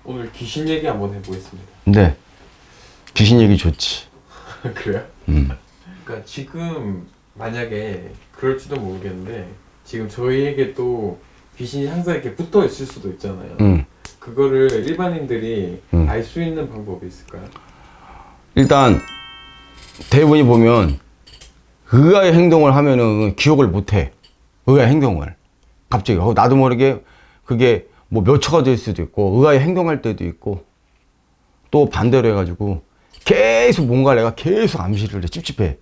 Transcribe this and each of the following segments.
오늘 귀신 얘기 한번 해보겠습니다. 네. 귀신 얘기 좋지. 그래요? 그러니까 지금 만약에 그럴지도 모르겠는데 지금 저희에게 또 귀신이 항상 이렇게 붙어 있을 수도 있잖아요. 그거를 일반인들이 알 수 있는 방법이 있을까요? 일단 대부분이 보면 의아의 행동을 하면은 기억을 못해. 의아의 행동을 갑자기 나도 모르게 그게 뭐 몇 초가 될 수도 있고 의아의 행동할 때도 있고 또 반대로 해가지고 계속 뭔가 내가 계속 암시를 해. 찝찝해.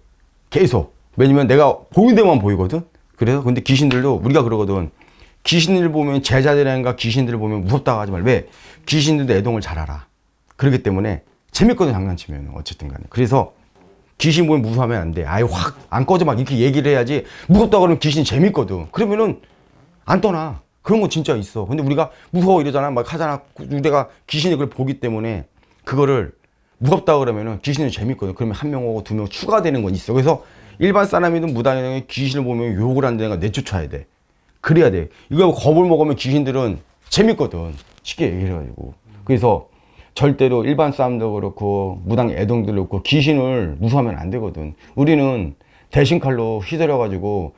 계속. 왜냐면 내가 보이는 데만 보이거든. 그래서 근데 귀신들도 우리가 그러거든. 귀신들 보면 제자들인가 귀신들을 보면 무섭다고 하지 말고. 왜? 귀신들도 애동을 잘 알아. 그렇기 때문에 재밌거든, 장난치면. 어쨌든 간에. 그래서 귀신 보면 무서워하면 안 돼. 아예 확 안 꺼져 막 이렇게 얘기를 해야지. 무섭다고 그러면 귀신이 재밌거든. 그러면은 안 떠나. 그런 거 진짜 있어. 근데 우리가 무서워 이러잖아. 막 하잖아. 내가 귀신이 그걸 보기 때문에 그거를 무섭다 그러면은 귀신은 재밌거든. 그러면 한 명 오고 두 명 추가되는 건 있어. 그래서 일반 사람이든 무당이든 귀신을 보면 욕을 한다든가 내쫓아야 돼. 그래야 돼. 이거 겁을 먹으면 귀신들은 재밌거든. 쉽게 얘기해가지고. 그래서 절대로 일반 사람도 그렇고 무당 애동들도 그렇고 귀신을 무서워하면 안 되거든. 우리는 대신 칼로 휘저려가지고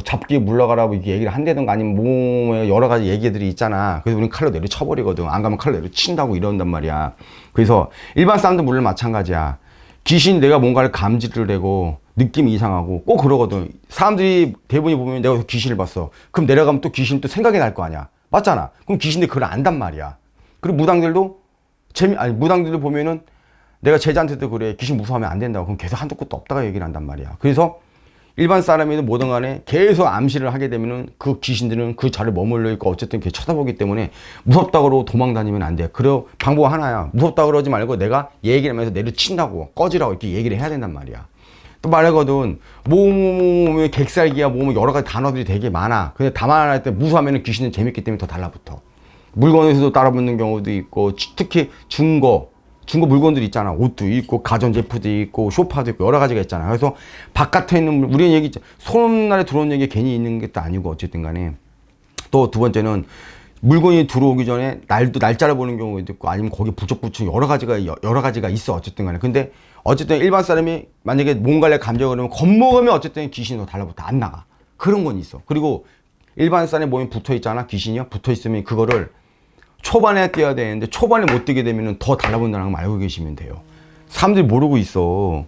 잡기 물러가라고 이렇게 얘기를 한다든가 아니면 몸에 여러 가지 얘기들이 있잖아. 그래서 우리는 칼로 내려쳐버리거든. 안 가면 칼로 내려친다고 이런단 말이야. 그래서 일반 사람도 물론 마찬가지야. 귀신 내가 뭔가를 감지를 하고 느낌이 이상하고 꼭 그러거든. 사람들이 대부분이 보면 내가 귀신을 봤어. 그럼 내려가면 또 귀신 또 생각이 날 거 아니야. 맞잖아. 그럼 귀신들이 그걸 안단 말이야. 그리고 무당들도 무당들도 보면은 내가 제자한테도 그래. 귀신 무서워하면 안 된다고. 그럼 계속 한도 끝도 없다가 얘기를 한단 말이야. 그래서 일반 사람이든 뭐든 간에 계속 암시를 하게 되면은 그 귀신들은 그 자리에 머물러 있고 어쨌든 이렇게 쳐다보기 때문에 무섭다고 그러고 도망 다니면 안 돼. 그리고 방법 하나야. 무섭다고 그러지 말고 내가 얘기를 하면서 내려친다고 꺼지라고 이렇게 얘기를 해야 된단 말이야. 또 말하거든. 몸에 객살기야 몸에 여러 가지 단어들이 되게 많아. 근데 다만 할 때 무서워하면 귀신은 재밌기 때문에 더 달라붙어. 물건에서도 따라붙는 경우도 있고 특히 중고 물건들 있잖아. 옷도 있고 가전제품도 있고 소파도 있고 여러 가지가 있잖아. 그래서 바깥에 있는 우리는 얘기 소음날에 들어오는 얘기 괜히 있는 것도 아니고 어쨌든 간에 또 두 번째는 물건이 들어오기 전에 날짜를 보는 경우도 있고 아니면 거기 부쩍부쩍 여러 가지가 있어 어쨌든 간에. 근데 어쨌든 일반 사람이 만약에 뭔가를 감정을 하면 겁먹으면 어쨌든 귀신이 더 달라붙어 안 나가. 그런 건 있어. 그리고 일반 사람이 몸에 붙어 있잖아. 귀신이요. 붙어 있으면 그거를 초반에 뛰어야 되는데 초반에 못 뛰게 되면 더 달라붙는다는 걸 알고 계시면 돼요. 사람들이 모르고 있어.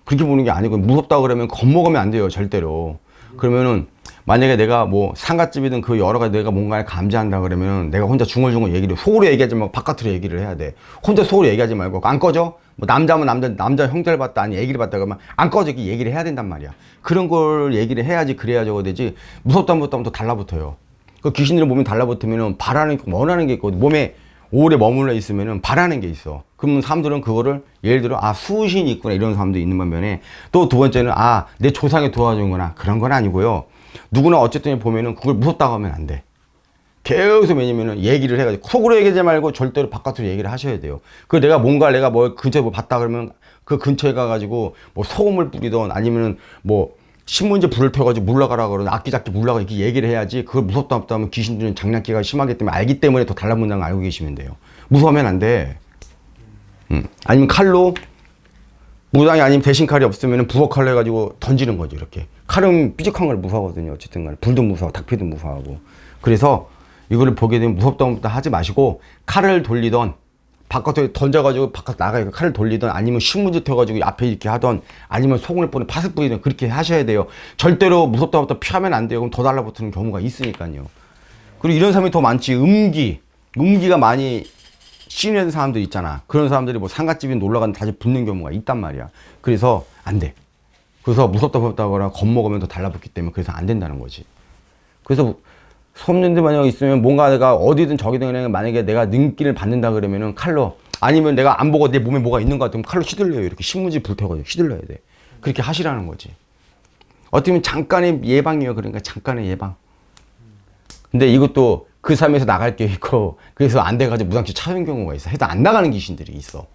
그렇게 보는 게 아니고 무섭다고 그러면 겁먹으면 안 돼요. 절대로. 그러면은 만약에 내가 뭐 상갓집이든 그 여러 가지 내가 뭔가를 감지한다 그러면 내가 혼자 중얼중얼 얘기를 속으로 얘기하지 말고 바깥으로 얘기를 해야 돼. 혼자 속으로 얘기하지 말고 안 꺼져? 뭐 남자면 남자 형제를 봤다 아니 얘기를 봤다 그러면 안 꺼져 이렇게 얘기를 해야 된단 말이야. 그런 걸 얘기를 해야지 그래야 저거 되지. 무섭다 하면 더 달라붙어요. 그 귀신들이 몸에 달라붙으면은 바라는 게 원하는 게 있고 몸에 오래 머물러 있으면은 바라는 게 있어. 그러면 사람들은 그거를 예를 들어 수신이 있구나 이런 사람도 있는 반면에 또 두 번째는 내 조상이 도와주는구나 그런 건 아니고요. 누구나 어쨌든 보면은 그걸 무섭다고 하면 안 돼. 계속 왜냐면은 얘기를 해가지고 속으로 얘기하지 말고 절대로 바깥으로 얘기를 하셔야 돼요. 그 내가 뭐 근처에 뭐 봤다 그러면 그 근처에 가가지고 뭐 소금을 뿌리던 아니면은 뭐 신문지에 불을 태워가지고 물러가라 그러면 악기잡기 물러가 이렇게 얘기를 해야지. 그걸 무섭다 없다 하면 귀신들은 장난기가 심하기 때문에 알기 때문에 더 달라붙는다는 걸 알고 계시면 돼요. 무서우면 안 돼. 아니면 칼로 무당이 아니면 대신 칼이 없으면 부엌 칼로 해가지고 던지는 거죠. 이렇게 칼은 삐죽한 걸 무서워하거든요. 어쨌든 간에 불도 무서워 닭피도 무서워하고. 그래서 이거를 보게 되면 무섭다 하지 마시고 칼을 돌리던 바깥에 던져가지고 바깥 나가서 칼을 돌리던 아니면 신문지 펴가지고 앞에 이렇게 하던 아니면 소금을 뿌리든 팥을 뿌리든 그렇게 하셔야 돼요. 절대로 무섭다부터 피하면 안 돼요. 그럼 더 달라붙는 경우가 있으니까요. 그리고 이런 사람이 더 많지. 음기가 많이 신뢰된 사람들 있잖아. 그런 사람들이 뭐 상갓집에 놀러 가면 다시 붙는 경우가 있단 말이야. 그래서 안 돼. 그래서 무섭다거나 겁먹으면 더 달라붙기 때문에 그래서 안 된다는 거지. 그래서 소문들 만약 있으면 뭔가 내가 어디든 저기든 그냥 만약에 내가 눈길을 받는다 그러면은 칼로 아니면 내가 안 보고 내 몸에 뭐가 있는 것 같으면 칼로 휘둘러요. 이렇게 신문지 불태워가지고 휘둘러야 돼. 그렇게 하시라는 거지. 어떻게 보면 잠깐의 예방이에요. 그러니까 잠깐의 예방. 근데 이것도 그 삶에서 나갈 게 있고 그래서 안 돼가지고 무당집 찾은 경우가 있어. 해도 안 나가는 귀신들이 있어.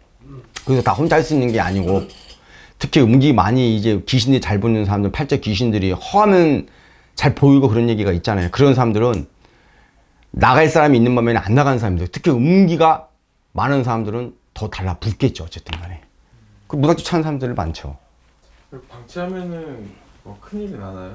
그래서 다 혼자 할 수 있는 게 아니고 특히 음기 많이 이제 귀신이 잘 보는 사람들 팔자 귀신들이 허하면 잘 보이고 그런 얘기가 있잖아요. 그런 사람들은 나갈 사람이 있는 반면에 안 나가는 사람들 특히 음기가 많은 사람들은 더 달라붙겠죠. 어쨌든 간에. 그 무작정 찾는 사람들 많죠. 방치하면은 뭐 큰일이 나나요?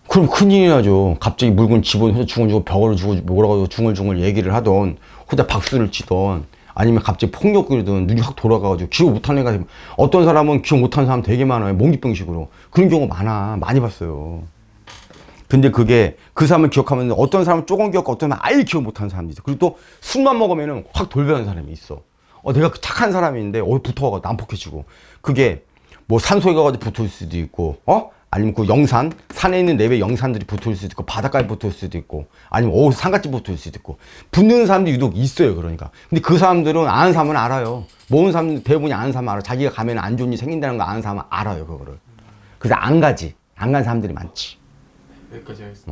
그럼 큰일이 나죠. 갑자기 물건 집어넣어서 중얼중얼 벽을 주고 뭐라고 중얼중얼 얘기를 하던 혼자 박수를 치던 아니면 갑자기 폭력이든 눈이 확 돌아가가지고 기억 못하는 애가 어떤 사람은 기억 못하는 사람 되게 많아요. 몽기병식으로. 그런 경우 많아. 많이 봤어요. 근데 그게 그 사람을 기억하면 어떤 사람은 조금 기억하고 어떤 사람은 아예 기억 못하는 사람이 있어. 그리고 또 술만 먹으면은 확 돌변하는 사람이 있어. 내가 착한 사람인데 붙어가지고 난폭해지고 그게 뭐 산소에 가가지고 붙을 수도 있고 아니면 그 영산 산에 있는 내외 영산들이 붙을 수도 있고 바닷가에 붙을 수도 있고 아니면 산같이 붙을 수도 있고 붙는 사람들이 유독 있어요. 그러니까 근데 그 사람들은 아는 사람은 알아요. 모은 사람 대부분이 아는 사람은 알아. 자기가 가면 안 좋은 일이 생긴다는 거 아는 사람은 알아요. 그거를. 그래서 안 간 사람들이 많지. 여기까지 하겠습니다.